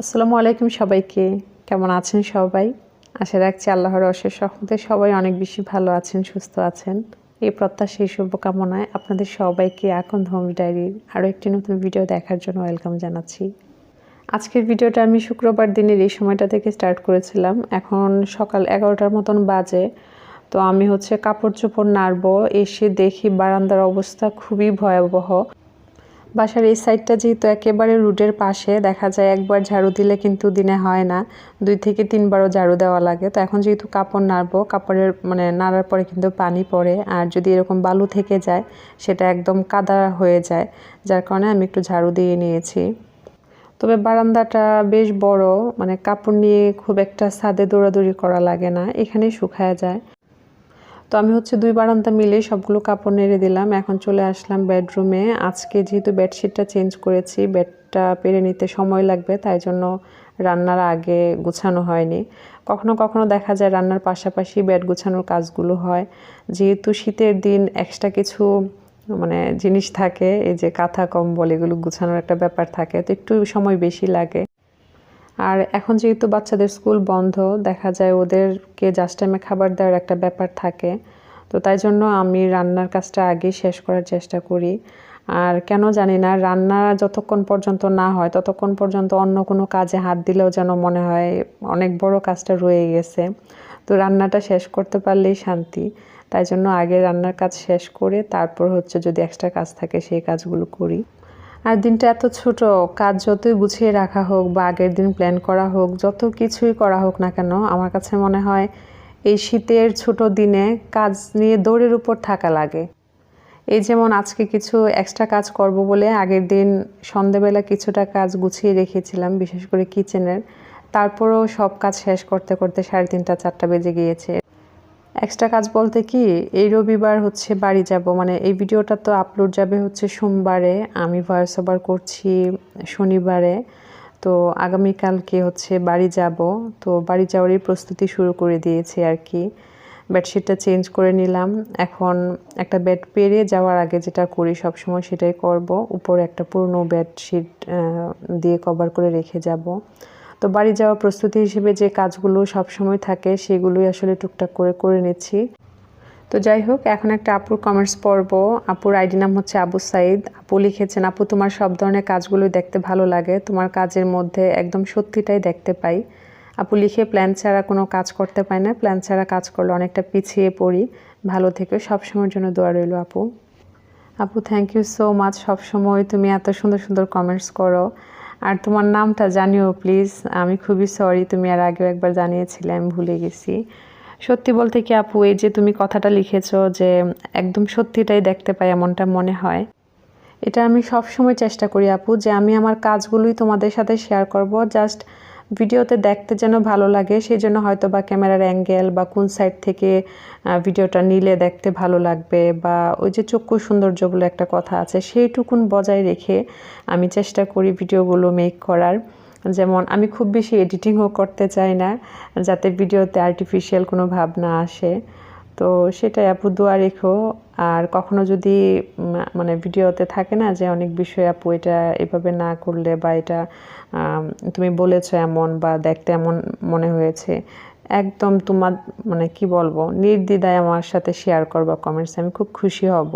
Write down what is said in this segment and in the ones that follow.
আসসালামু আলাইকুম সবাইকে। কেমন আছেন সবাই? আশা রাখছি আল্লাহর অশেষ রহমতে সবাই অনেক বেশি ভালো আছেন, সুস্থ আছেন। এই প্রত্যাশায় শুভকামনায় আপনাদের সবাইকে আকন্দ হোম ডায়েরির আরও একটি নতুন ভিডিও দেখার জন্য ওয়েলকাম জানাচ্ছি। আজকের ভিডিওটা আমি শুক্রবার দিনের এই সময়টা থেকে স্টার্ট করেছিলাম। এখন সকাল 11টার মতন বাজে। তো আমি কাপড় চোপড় নাড়বো, এসে দেখি বারান্দার অবস্থা খুবই ভয়াবহ। বাসার এই সাইডটা যেহেতু একেবারে রোডের পাশে, দেখা যায় একবার ঝাড়ু দিলে কিন্তু দিনে হয় না, 2 থেকে 3 বারও ঝাড়ু দেওয়া লাগে। তো এখন যেহেতু কাপড় নাড়বো, কাপড়ের নাড়ার পরে কিন্তু পানি পড়ে, আর যদি এরকম বালু থেকে যায় সেটা একদম কাদা হয়ে যায়, যার কারণে আমি একটু ঝাড়ু দিয়ে নিয়েছি। তবে বারান্দাটা বেশ বড়, কাপড় নিয়ে খুব একটা ছাদে দৌড়াদৌড়ি করা লাগে না, এখানেই শুকায় যায়। তো আমি 2 বারান্দা মিলে সবগুলো কাপড় নেড়ে দিলাম। এখন চলে আসলাম বেডরুমে। আজকে যেহেতু বেডশিটটা চেঞ্জ করেছি, বেডটা পেরে নিতে সময় লাগবে, তাই জন্য রান্নার আগে গুছানো হয়নি। কখনো কখনো দেখা যায় রান্নার পাশাপাশি বেড গুছানোর কাজগুলো হয়। যেহেতু শীতের দিন এক্সট্রা কিছু জিনিস থাকে, এই যে কাঁথা কম্বল, এগুলো গুছানোর একটা ব্যাপার থাকে, তো একটু সময় বেশি লাগে। আর এখন যেহেতু বাচ্চাদের স্কুল বন্ধ, দেখা যায় ওদেরকে জাস্ট টাইমে খাবার দেওয়ার একটা ব্যাপার থাকে। তো তাই জন্য আমি রান্নার কাজটা আগে শেষ করার চেষ্টা করি। আর কেন জানি না, রান্না যতক্ষণ পর্যন্ত না হয় ততক্ষণ পর্যন্ত অন্য কোনো কাজে হাত দিলেও যেন মনে হয় অনেক বড় কাজটা রয়ে গেছে। তো রান্নাটা শেষ করতে পারলেই শান্তি। তাই জন্য আগে রান্নার কাজ শেষ করে তারপর যদি এক্সট্রা কাজ থাকে সেই কাজগুলো করি। আর দিনটা এত ছোট, কাজ যতই গুছিয়ে রাখা হোক বা আগের দিন প্ল্যান করা হোক, যত কিছুই করা হোক না কেন, আমার কাছে মনে হয় এই শীতের ছোট দিনে কাজ নিয়ে দৌড়ের উপর থাকা লাগে। এই যেমন আজকে কিছু এক্সট্রা কাজ করব বলে আগের দিন সন্ধ্যাবেলা কিছুটা কাজ গুছিয়ে রেখেছিলাম, বিশেষ করে কিচেনের। তারপরেও সব কাজ শেষ করতে করতে 3:30 4টা বেজে গিয়েছে। এক্সট্রা কাজ বলতে কি, এই রবিবার বাড়ি যাব, এই ভিডিওটা তো আপলোড যাবে সোমবারে, আমি ভয়েস ওভার করছি শনিবারে। তো আগামীকালকে বাড়ি যাব। তো বাড়ি যাওয়ারই প্রস্তুতি শুরু করে দিয়েছি আর কি। বেডশিটটা চেঞ্জ করে নিলাম। এখন একটা বেড পেরে যাওয়ার আগে যেটা করি সবসময় সেটাই করব, উপরে একটা পুরনো বেডশিট দিয়ে কভার করে রেখে যাব। তো বাড়ি যাওয়ার প্রস্তুতি হিসেবে যে কাজগুলো সবসময় থাকে সেগুলোই আসলে টুকটাক করে নিচ্ছি। তো যাই হোক, এখন একটা আপুর কমেন্টস পড়ব। আপুর আইডি নাম আবু সাইদ। আপু লিখেছেন, আপু তোমার সব ধরনের কাজগুলোই দেখতে ভালো লাগে, তোমার কাজের মধ্যে একদম সত্যিটাই দেখতে পাই। আপু লিখে, প্ল্যান ছাড়া কোনো কাজ করতে পাই না, প্ল্যান ছাড়া কাজ করলে অনেকটা পিছিয়ে পড়ি। ভালো থেকো, সবসময়ের জন্য দোয়া রইল আপু। আপু থ্যাংক ইউ সো মাচ, সবসময় তুমি এত সুন্দর সুন্দর কমেন্টস করো। আর তোমার নামটা জানিও প্লিজ, আমি খুবই সরি, তুমি আর আগেও একবার জানিয়েছিলে, আমি ভুলে গেছি। সত্যি বলতে কি আপু, এই যে তুমি কথাটা লিখেছো যে একদম সত্যিটাই দেখতে পাই এমনটা মনে হয়, এটা আমি সবসময় চেষ্টা করি আপু, যে আমি আমার কাজগুলোই তোমাদের সাথে শেয়ার করব, জাস্ট ভিডিওতে দেখতে যেন ভালো লাগে, সেই জন্য হয়তো বা ক্যামেরার অ্যাঙ্গেল বা কোন সাইড থেকে ভিডিওটা নিলে দেখতে ভালো লাগবে, বা ওই যে চক্ষু সৌন্দর্য বলে একটা কথা আছে, সেইটুকুন বজায় রেখে আমি চেষ্টা করি ভিডিওগুলো মেক করার। যেমন আমি খুব বেশি এডিটিংও করতে চাই না, যাতে ভিডিওতে আর্টিফিশিয়াল কোনো ভাব না আসে। তো সেটাই আপু, দোয়া রেখো। আর কখনো যদি ভিডিওতে থাকে না যে অনেক বিষয়, আপু এটা এভাবে না করলে, বা এটা তুমি বলেছো এমন, বা দেখতে এমন মনে হয়েছে, একদম তোমার কি বলবো, নির্দ্বিধায় আমার সাথে শেয়ার করবা কমেন্টস, আমি খুব খুশি হব।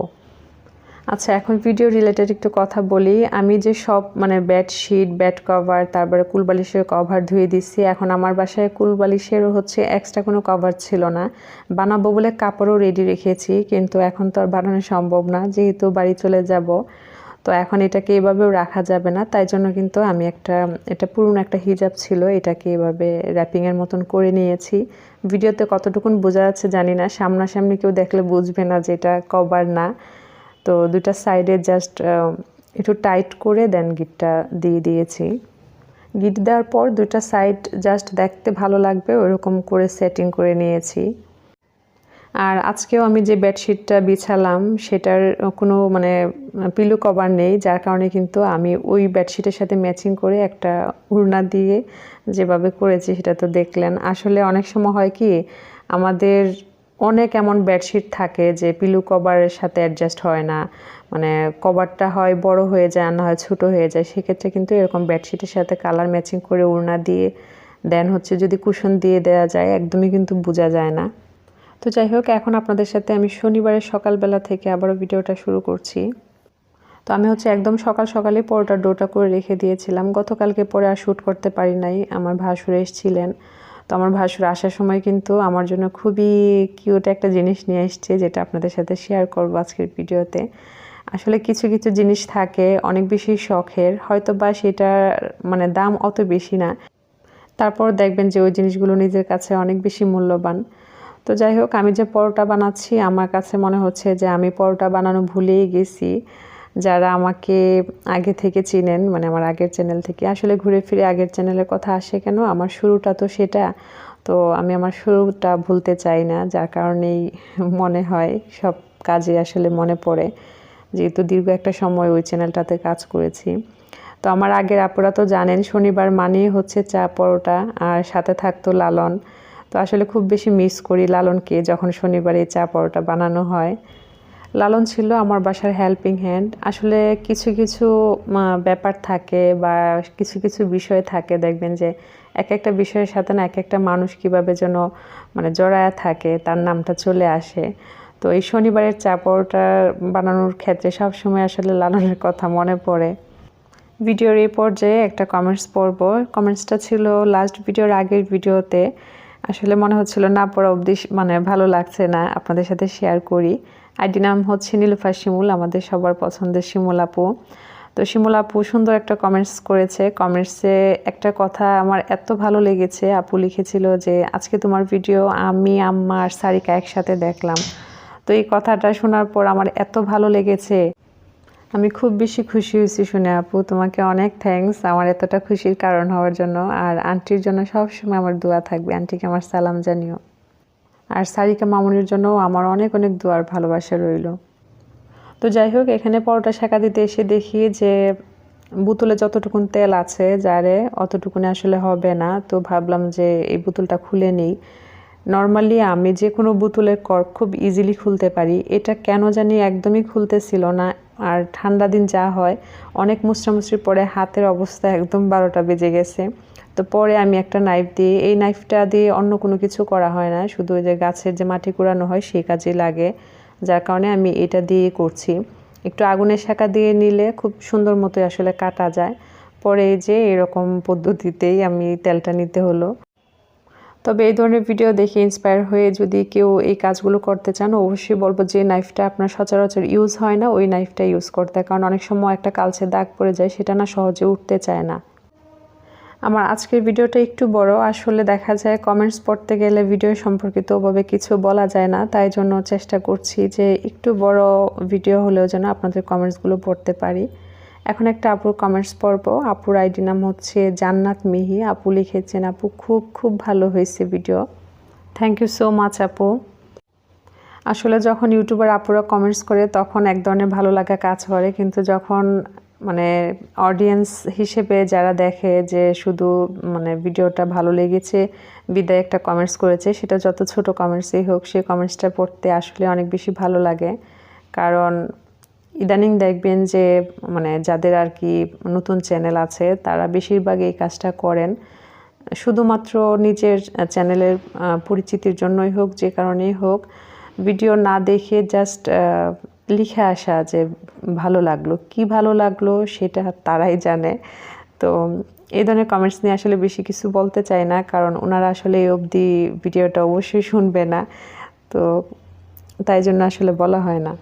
আচ্ছা, এখন ভিডিও রিলেটেড একটু কথা বলি। আমি যে সব বেডশিট, বেড কভার, তারপরে কুলবালিশের কভার ধুয়ে দিচ্ছি। এখন আমার বাসায় কুলবালিশেরও এক্সট্রা কোনো কভার ছিল না, বানাবো বলে কাপড়ও রেডি রেখেছি, কিন্তু এখন তো আর বানানো সম্ভব না, যেহেতু বাড়ি চলে যাব। তো এখন এটাকে এভাবেও রাখা যাবে না, তাই জন্য কিন্তু আমি এটা পুরনো একটা হিজাব ছিল, এটাকে এভাবে র্যাপিংয়ের মতন করে নিয়েছি। ভিডিওতে কতটুকুন বোঝা যাচ্ছে জানি না, সামনাসামনি কেউ দেখলে বুঝবে না যে এটা কভার না। তো দুটা সাইডে জাস্ট একটু টাইট করে দেন গিটটা দিয়ে দিয়েছি। গিট দেওয়ার পর দুটা সাইড জাস্ট দেখতে ভালো লাগবে ওরকম করে সেটিং করে নিয়েছি। আর আজকেও আমি যে বেডশিটটা বিছালাম সেটার কোনো পিলো কভার নেই, যার কারণে কিন্তু আমি ওই বেডশিটের সাথে ম্যাচিং করে একটা ওড়না দিয়ে যেভাবে করেছি সেটা তো দেখলেন। আসলে অনেক সময় হয় কি, আমাদের অনেক এমন বেডশিট থাকে যে পিলো কভারের সাথে অ্যাডজাস্ট হয় না, মানে কভারটা হয় বড় হয়ে যায় আর না হয় ছোটো হয়ে যায়। সেক্ষেত্রে কিন্তু এরকম বেডশিটের সাথে কালার ম্যাচিং করে ওড়না দিয়ে দেন হচ্ছে যদি কুশন দিয়ে দেওয়া যায় একদমই কিন্তু বোঝা যায় না। তো যাই হোক, এখন আপনাদের সাথে আমি শনিবারের সকালবেলা থেকে আবারও ভিডিওটা শুরু করছি। তো আমি হচ্ছে একদম সকাল সকালে পরোটার ডোটা করে রেখে দিয়েছিলাম। গতকালকে পরে আর শ্যুট করতে পারি নাই, আমার ভাসুর এসেছিলেন। তো আমার ভাসুর আসার সময় কিন্তু আমার জন্য খুবই কিউট একটা জিনিস নিয়ে এসছে, যেটা আপনাদের সাথে শেয়ার করব আজকের ভিডিওতে। আসলে কিছু কিছু জিনিস থাকে অনেক বেশি শখের, হয়তো বা সেটার মানে দাম অত বেশি না, তারপর দেখবেন যে ওই জিনিসগুলো নিজের কাছে অনেক বেশি মূল্যবান। তো যাই হোক, আমি যে পরোটা বানাচ্ছি আমার কাছে মনে হচ্ছে যে আমি পরোটা বানানো ভুলেই গেছি। যারা আমাকে আগে থেকে চিনেন, মানে আমার আগের চ্যানেল থেকে, আসলে ঘুরে ফিরে আগের চ্যানেলের কথা আসে কেন, আমার শুরুটা তো সেটা। তো আমি আমার শুরুটা ভুলতে চাই না, যার কারণেই মনে হয় সব কাজে আসলে মনে পড়ে, যেহেতু দীর্ঘ একটা সময় ওই চ্যানেলটাতে কাজ করেছি। তো আমার আগের আপুরা তো জানেন শনিবার মানেই হচ্ছে চা পরোটা আর সাথে থাকতো লালন। তো আসলে খুব বেশি মিস করি লালনকে যখন শনিবারে চা পরোটা বানানো হয়। লালন ছিল আমার বাসার হেল্পিং হ্যান্ড। আসলে কিছু কিছু ব্যাপার থাকে বা কিছু কিছু বিষয় থাকে, দেখবেন যে এক একটা বিষয়ের সাথে না এক একটা মানুষ কীভাবে যেন মানে জড়ায়া থাকে, তার নামটা চলে আসে। তো এই শনিবারের চা পরোটা বানানোর ক্ষেত্রে সবসময় আসলে লালনের কথা মনে পড়ে। ভিডিওর এই পর্যায়ে একটা কমেন্টস পড়ব। কমেন্টসটা ছিল লাস্ট ভিডিওর আগের ভিডিওতে, আসলে মনে হচ্ছিল না পড়া অবধি মানে ভালো লাগছে না, আপনাদের সাথে শেয়ার করি। আইডি নাম হচ্ছে নীলুফা শিমুল, আমাদের সবার পছন্দের শিমুল আপু। তো শিমুল আপু সুন্দর একটা কমেন্টস করেছে। কমেন্টসে একটা কথা আমার এত ভালো লেগেছে, আপু লিখেছিল যে আজকে তোমার ভিডিও আমি, আম্মা আর সারিকা একসাথে দেখলাম। তো এই কথাটা শোনার পর আমার এত ভালো লেগেছে, আমি খুব বেশি খুশি হয়েছি শুনে। আপু তোমাকে অনেক থ্যাঙ্কস আমার এতটা খুশির কারণ হওয়ার জন্য। আর আন্টির জন্য সবসময় আমার দোয়া থাকবে, আন্টিকে আমার সালাম জানিও। আর সারিকা মামুনির জন্যও আমার অনেক অনেক দোয়ার ভালোবাসা রইল। তো যাই হোক, এখানে পরোটা সেঁকা দিতে এসে দেখি যে বোতলে যতটুকুন তেল আছে যারে অতটুকুনি আসলে হবে না। তো ভাবলাম যে এই বোতলটা খুলে নিই। নর্মালি আমি যে কোনো বোতলের কর্ক খুব ইজিলি খুলতে পারি, এটা কেন জানি একদমই খুলতেছিল না। আর ঠান্ডা দিন যা হয়, অনেক মুচড়ামুচড়ি পরে হাতের অবস্থা একদম 12টা বেজে গেছে। তো পরে আমি একটা নাইফ দিয়ে, এই নাইফটা দিয়ে অন্য কোনো কিছু করা হয় না, শুধু ওই যে গাছের যে মাটি কুড়ানো হয় সেই কাজে লাগে, যার কারণে আমি এটা দিয়ে করছি। একটু আগুনের শাঁকা দিয়ে নিলে খুব সুন্দর মতো আসলে কাটা যায়। পরে এই যে এরকম পদ্ধতিতেই আমি তেলটা নিতে হলো। তবে এই ধরনের ভিডিও দেখে ইন্সপায়ার হয়ে যদি কেউ এই কাজগুলো করতে চান, অবশ্যই বলবো যে নাইফটা আপনার সচরাচর ইউজ হয় না ওই নাইফটা ইউজ করতে, কারণ অনেক সময় একটা কালচে দাগ পড়ে যায়, সেটা না সহজে উঠতে চায় না। আমার আজকের ভিডিওটা একটু বড়, আসলে দেখা যায় কমেন্টস পড়তে গেলে ভিডিও সম্পর্কিত ওভাবে কিছু বলা যায় না, তাই জন্য চেষ্টা করছি যে একটু বড় ভিডিও হলেও যেন আপনাদের কমেন্টসগুলো পড়তে পারি। এখন একটা আপুর কমেন্টস পড়ব। আপুর আইডি নাম হচ্ছে জান্নাত মিহি। আপু লিখেছেন, আপু খুব খুব ভালো হয়েছে video, thank you so much আপু। আসলে যখন ইউটিউবার আপুরা কমেন্টস করে তখন এক ধরনের ভালো লাগা কাজ করে, কিন্তু যখন মানে অডিয়েন্স হিসেবে যারা দেখে যে শুধু মানে ভিডিওটা ভালো লেগেছে বিদায় একটা কমেন্টস করেছে, সেটা যত ছোট কমেন্টসই হোক, সেই কমেন্টসটা পড়তে আসলে অনেক বেশি ভালো লাগে। কারণ ইদানিং দেখবেন যে মানে যাদের আর কি নতুন চ্যানেল আছে তারা বেশিরভাগ এই কাজটা করেন, শুধুমাত্র নিজের চ্যানেলের পরিচিতির জন্যই হোক, যে কারণেই হোক, ভিডিও না দেখে জাস্ট লিখে আসা যে ভালো লাগলো, কি ভালো লাগলো সেটা তারাই জানে। তো এই ধরনের কমেন্টস নিয়ে আসলে বেশি কিছু বলতে চাই না, কারণ ওনারা আসলে এই অবধি ভিডিওটা অবশ্যই শুনবে না, তো তাই জন্য আসলে বলা হয় না।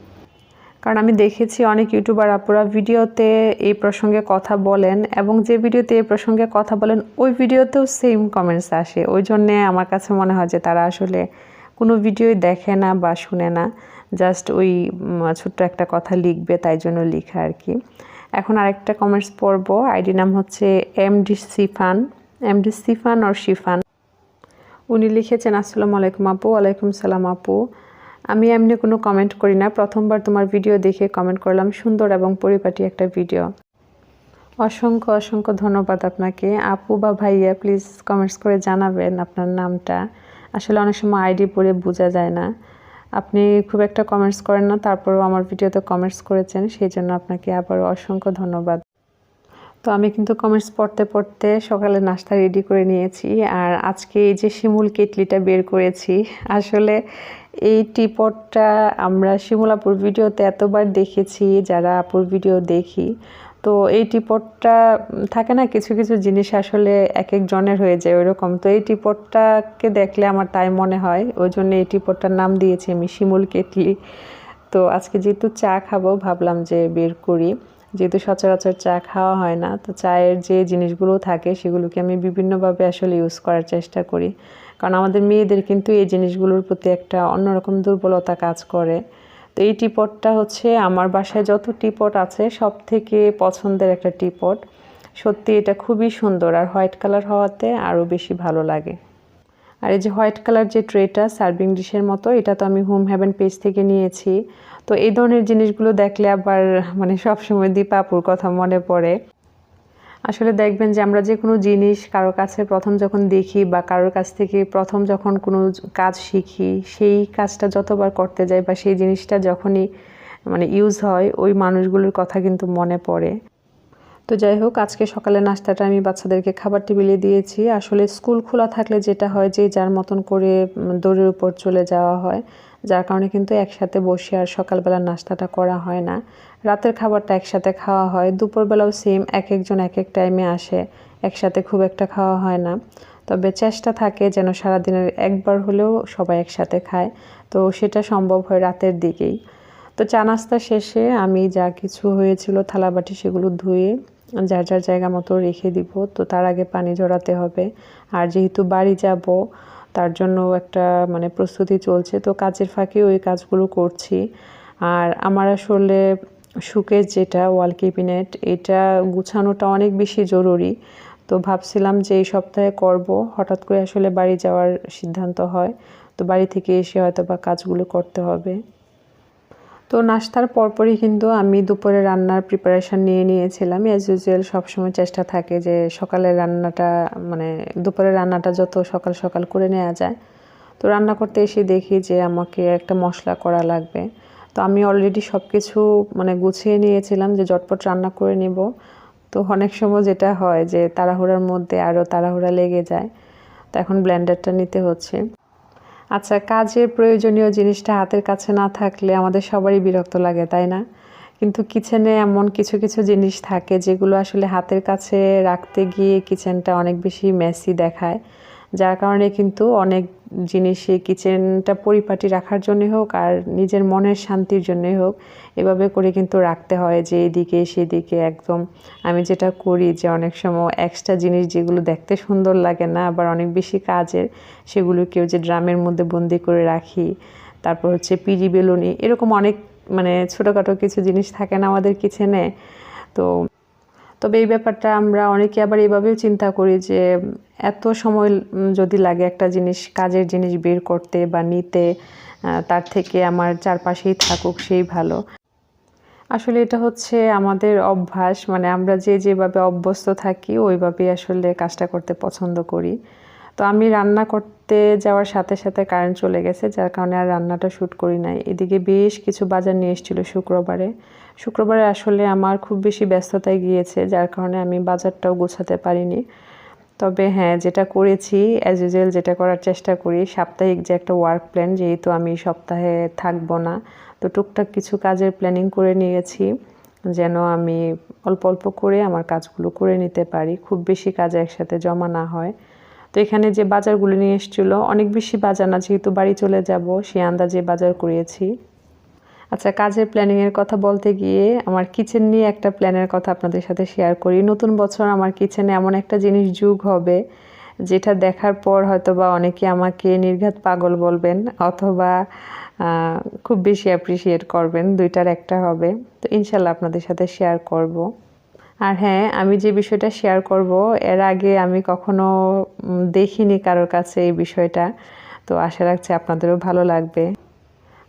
কারণ আমি দেখেছি অনেক ইউটিউবার আপুরা ভিডিওতে এই প্রসঙ্গে কথা বলেন, এবং যে ভিডিওতে এই প্রসঙ্গে কথা বলেন ওই ভিডিওতেও সেম কমেন্টস আসে। ওই জন্যে আমার কাছে মনে হয় যে তারা আসলে কোনো ভিডিওই দেখে না বা শুনে না, জাস্ট ওই ছোট্ট একটা কথা লিখবে তাই জন্য লিখা আর কি। এখন আরেকটা কমেন্টস পড়ব। আইডি নাম হচ্ছে এমডি সিফান, এমডি সিফান আর শিফান। উনি লিখেছেন, আসসালামু আলাইকুম আপু। ওয়ালাইকুম সালাম আপু, আমি এমনি কোনো কমেন্ট করি না, প্রথমবার তোমার ভিডিও দেখে কমেন্ট করলাম, সুন্দর এবং পরিপাটি একটা ভিডিও। অসংখ্য অসংখ্য ধন্যবাদ আপনাকে আপু বা ভাইয়া, প্লিজ কমেন্টস করে জানাবেন আপনার নামটা, আসলে অনেক সময় আইডি পড়ে বোঝা যায় না। আপনি খুব একটা কমেন্টস করেন না, তারপরেও আমার ভিডিওতে কমেন্টস করেছেন, সেই জন্য আপনাকে আবারও অসংখ্য ধন্যবাদ। তো আমি কিন্তু কমেন্টস পড়তে পড়তে সকালে নাস্তা রেডি করে নিয়েছি। আর আজকে এই যে শিমুল কেটলিটা বের করেছি, আসলে এই টিপটটা আমরা শিমুল আপুর ভিডিওতে এতবার দেখেছি, যারা আপুর ভিডিও দেখি। তো এই টিপটটা থাকে না, কিছু কিছু জিনিস আসলে এক এক জনের হয়ে যায় ওইরকম। তো এই টিপটটাকে দেখলে আমার তাই মনে হয়, ওই জন্য এই টিপটটার নাম দিয়েছি আমি শিমুল কেটলি। তো আজকে যেহেতু চা খাবো, ভাবলাম যে বের করি, যেহেতু সচরাচর চা খাওয়া হয় না। তো চায়ের যে জিনিসগুলো থাকে সেগুলোকে আমি বিভিন্নভাবে আসলে ইউজ করার চেষ্টা করি, কারণ আমাদের মেয়েদের কিন্তু এই জিনিসগুলোর প্রতি একটা অন্যরকম দুর্বলতা কাজ করে। তো এই টিপটটা হচ্ছে আমার বাসায় যত টিপট আছে সব থেকে পছন্দের একটা টিপট। সত্যি এটা খুবই সুন্দর, আর হোয়াইট কালার হওয়াতে আরও বেশি ভালো লাগে। আর এই যে হোয়াইট কালার যে ট্রেটা সার্ভিং ডিশের মতো, এটা তো আমি হোম হেভেন পেজ থেকে নিয়েছি। তো এই ধরনের জিনিসগুলো দেখলে আবার মানে সবসময় দীপা আপুর কথা মনে পড়ে। আসলে দেখবেন যে আমরা যে কোনো জিনিস কারোর কাছে প্রথম যখন দেখি বা কারোর কাছ থেকে প্রথম যখন কোনো কাজ শিখি, সেই কাজটা যতবার করতে যাই বা সেই জিনিসটা যখনই মানে ইউজ হয়, ওই মানুষগুলোর কথা কিন্তু মনে পড়ে। তো যাই হোক, আজকে সকালে নাস্তাটা আমি বাচ্চাদেরকে খাবার টেবিলে দিয়েছি। আসলে স্কুল খোলা থাকলে যেটা হয় যে যার মতন করে দৌড়ের উপর চলে যাওয়া হয়, যার কারণে কিন্তু একসাথে বসে আর সকালবেলা নাস্তাটা করা হয় না। রাতের খাবারটা একসাথে খাওয়া হয়, দুপুরবেলাও সেম, এক একজন এক এক টাইমে আসে, একসাথে খুব একটা খাওয়া হয় না। তবে চেষ্টা থাকে যেন সারাদিনের একবার হলেও সবাই একসাথে খায়, তো সেটা সম্ভব হয় রাতের দিকেই। তো চা নাস্তা শেষে আমি যা কিছু হয়েছিল থালাবাটি সেগুলো ধুয়ে যার যার জায়গা মতো রেখে দিব। তো তার আগে পানি ঝরাতে হবে, আর যেহেতু বাড়ি যাব তার জন্য একটা মানে প্রস্তুতি চলছে, তো কাজের ফাঁকে ওই কাজগুলো করছি। আর আমার আসলে শোকেস যেটা ওয়াল ক্যাবিনেট, এটা গুছানোটা অনেক বেশি জরুরি। তো ভাবছিলাম যে এই সপ্তাহে করব, হঠাৎ করে আসলে বাড়ি যাওয়ার সিদ্ধান্ত হয়। তো বাড়ি থেকে এসে হয়তো বা কাজগুলো করতে হবে। তো নাস্তার পরপরই কিন্তু আমি দুপুরে রান্নার প্রিপারেশান নিয়ে নিয়েছিলাম। অ্যাজ ইউজুয়াল সবসময় চেষ্টা থাকে যে সকালের রান্নাটা মানে দুপুরের রান্নাটা যত সকাল সকাল করে নেওয়া যায়। তো রান্না করতে এসে দেখি যে আমাকে একটা মশলা করা লাগবে। তো আমি অলরেডি সব কিছু মানে গুছিয়ে নিয়েছিলাম যে ঝটপট রান্না করে নিব। তো অনেক সময় যেটা হয় যে তাড়াহুড়ার মধ্যে আরও তাড়াহুড়া লেগে যায়। তো এখন ব্লেন্ডারটা নিতে হচ্ছে। আচ্ছা, কাজের প্রয়োজনীয় জিনিসটা হাতের কাছে না থাকলে আমাদের সবারই বিরক্ত লাগে, তাই না? কিন্তু কিচেনে এমন কিছু কিছু জিনিস থাকে যেগুলো আসলে হাতের কাছে রাখতে গিয়ে কিচেনটা অনেক বেশি মেসি দেখায়, যার কারণে কিন্তু অনেক জিনিসই কিচেনটা পরিপাটি রাখার জন্যই হোক আর নিজের মনের শান্তির জন্যই হোক, এভাবে করে কিন্তু রাখতে হয় যে এদিকে সেদিকে একদম। আমি যেটা করি যে অনেক সময় এক্সট্রা জিনিস যেগুলো দেখতে সুন্দর লাগে না আবার অনেক বেশি কাজের, সেগুলোকেও যে ড্রামের মধ্যে বন্দি করে রাখি। তারপর হচ্ছে পিরি বেলুনি, এরকম অনেক মানে ছোটোখাটো কিছু জিনিস থাকে না আমাদের কিচেনে। তো তবে এই ব্যাপারটা আমরা অনেকে আবার এভাবেও চিন্তা করি যে এত সময় যদি লাগে একটা জিনিস কাজের জিনিস বের করতে বা নিতে, তার থেকে আমার চারপাশেই থাকুক সেই ভালো। আসলে এটা হচ্ছে আমাদের অভ্যাস, মানে আমরা যে যেভাবে অভ্যস্ত থাকি ওইভাবেই আসলে কাজটা করতে পছন্দ করি। তো আমি রান্না করতে যাওয়ার সাথে সাথে কারেন্ট চলে গেছে, যার কারণে আর রান্নাটা শ্যুট করি নাই। এদিকে বেশ কিছু বাজার নিয়ে এসেছিলো শুক্রবারে আসলে আমার খুব বেশি ব্যস্ততায় গিয়েছে, যার কারণে আমি বাজারটাও গোছাতে পারিনি। তবে হ্যাঁ, যেটা করেছি অ্যাজ ইউজুয়াল যেটা করার চেষ্টা করি, সাপ্তাহিক যে একটা ওয়ার্ক প্ল্যান, যেহেতু আমি সপ্তাহে থাকবো না, তো টুকটাক কিছু কাজের প্ল্যানিং করে নিয়েছি যেন আমি অল্প অল্প করে আমার কাজগুলো করে নিতে পারি, খুব বেশি কাজ একসাথে জমা না হয়। তো এখানে যে বাজারগুলো নিয়ে এসেছিলো অনেক বেশি বাজার না, যেহেতু বাড়ি চলে যাব সে আন্দাজে বাজার করিয়েছি। আচ্ছা, কাজের প্ল্যানিংয়ের কথা বলতে গিয়ে আমার কিচেন নিয়ে একটা প্ল্যানের কথা আপনাদের সাথে শেয়ার করি। নতুন বছর আমার কিচেনে এমন একটা জিনিস যোগ হবে যেটা দেখার পর হয়তো বা অনেকে আমাকে নির্ঘাত পাগল বলবেন অথবা খুব বেশি অ্যাপ্রিসিয়েট করবেন, দুইটার একটা হবে। তো ইনশাল্লাহ আপনাদের সাথে শেয়ার করব। আর হ্যাঁ, আমি যে বিষয়টা শেয়ার করব এর আগে আমি কখনো দেখিনি কারোর কাছে এই বিষয়টা, তো আশা রাখছি আপনাদেরও ভালো লাগবে।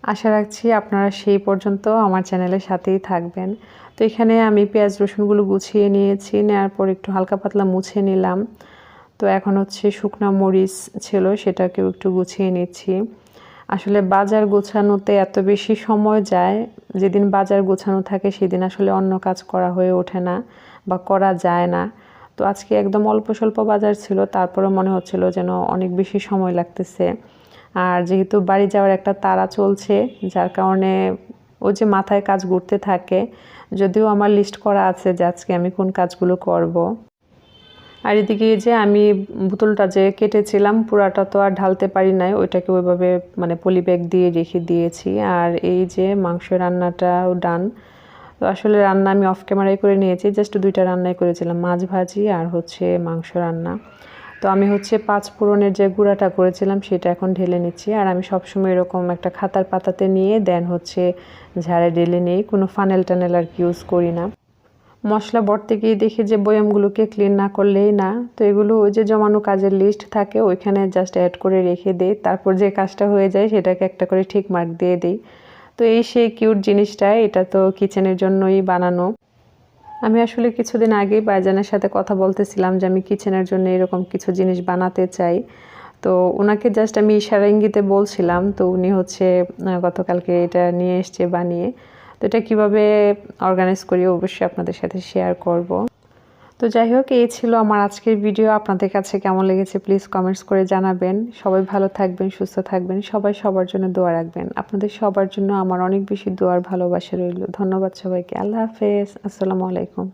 আশা রাখছি আপনারা সেই পর্যন্ত আমার চ্যানেলের সাথেই থাকবেন। তো এখানে আমি পেঁয়াজ রসুনগুলো গুছিয়ে নিয়েছি, নেওয়ার পর একটু হালকা পাতলা মুছে নিলাম। তো এখন হচ্ছে শুকনা মরিচ ছিল সেটাকেও একটু গুছিয়ে নিচ্ছি। আসলে বাজার গোছানোতে এত বেশি সময় যায়, যেদিন বাজার গোছানো থাকে সেদিন আসলে অন্য কাজ করা হয়ে ওঠে না বা করা যায় না। তো আজকে একদম অল্প স্বল্প বাজার ছিল, তারপরে মনে হচ্ছিল যেন অনেক বেশি সময় লাগতেছে। আর যেহেতু বাড়ি যাওয়ার একটা তাড়া চলছে, যার কারণে ওই যে মাথায় কাজ ঘুরতে থাকে। যদিও আমার লিস্ট করা আছে যে আজকে আমি কোন কাজগুলো করব। আর এদিকে যে আমি বোতলটা যে কেটেছিলাম পুরাটা তো আর ঢালতে পারি নাই, ওইটাকে ওইভাবে মানে পলি ব্যাগ দিয়ে রেখে দিয়েছি। আর এই যে মাংস রান্নাটাও ডান। তো আসলে রান্না আমি অফ ক্যামেরায় করে নিয়েছি, জাস্ট 2টা রান্নাই করেছিলাম, মাছ ভাজি আর হচ্ছে মাংস রান্না। তো আমি হচ্ছে 5 ফোড়নের যে গুঁড়াটা করেছিলাম সেটা এখন ঢেলে নিচ্ছি। আর আমি সবসময় এরকম একটা খাতার পাতাতে নিয়ে দেন হচ্ছে ঝাড়ে ঢেলে নিই, কোনো ফানেল টানেল আর কি ইউজ করি না। মশলা ভরতে গিয়ে দেখি যে বয়ামগুলোকে ক্লিন না করলেই না, তো এগুলো ওই যে জমানো কাজের লিস্ট থাকে ওইখানে জাস্ট অ্যাড করে রেখে দেই, তারপর যে কাজটা হয়ে যায় সেটাকে একটা করে ঠিক মার্ক দিয়ে দিই। তো এই সেই কিউট জিনিসটা, এটা তো কিচেনের জন্যই বানানো। আমি আসলে কিছুদিন আগেই ভাইজানের সাথে কথা বলতেছিলাম যে আমি কিচেনের জন্য এরকম কিছু জিনিস বানাতে চাই। তো ওনাকে জাস্ট আমি ইশারা ইঙ্গিতে বলছিলাম, তো উনি হচ্ছে গতকালকে এটা নিয়ে এসছে বানিয়ে। তো এটা কীভাবে অর্গানাইজ করি অবশ্যই আপনাদের সাথে শেয়ার করব। তো যাই হোক, এই ছিল আমার আজকের ভিডিও। আপনাদের কাছে কেমন লেগেছে প্লিজ কমেন্টস করে জানাবেন। সবাই ভালো থাকবেন, সুস্থ থাকবেন, সবাই সবার জন্য দোয়া রাখবেন। আপনাদের সবার জন্য আমার অনেক বেশি দোয়ার ভালোবাসা রইল। ধন্যবাদ সবাইকে। আল্লাহ হাফেজ, আসসালামু আলাইকুম।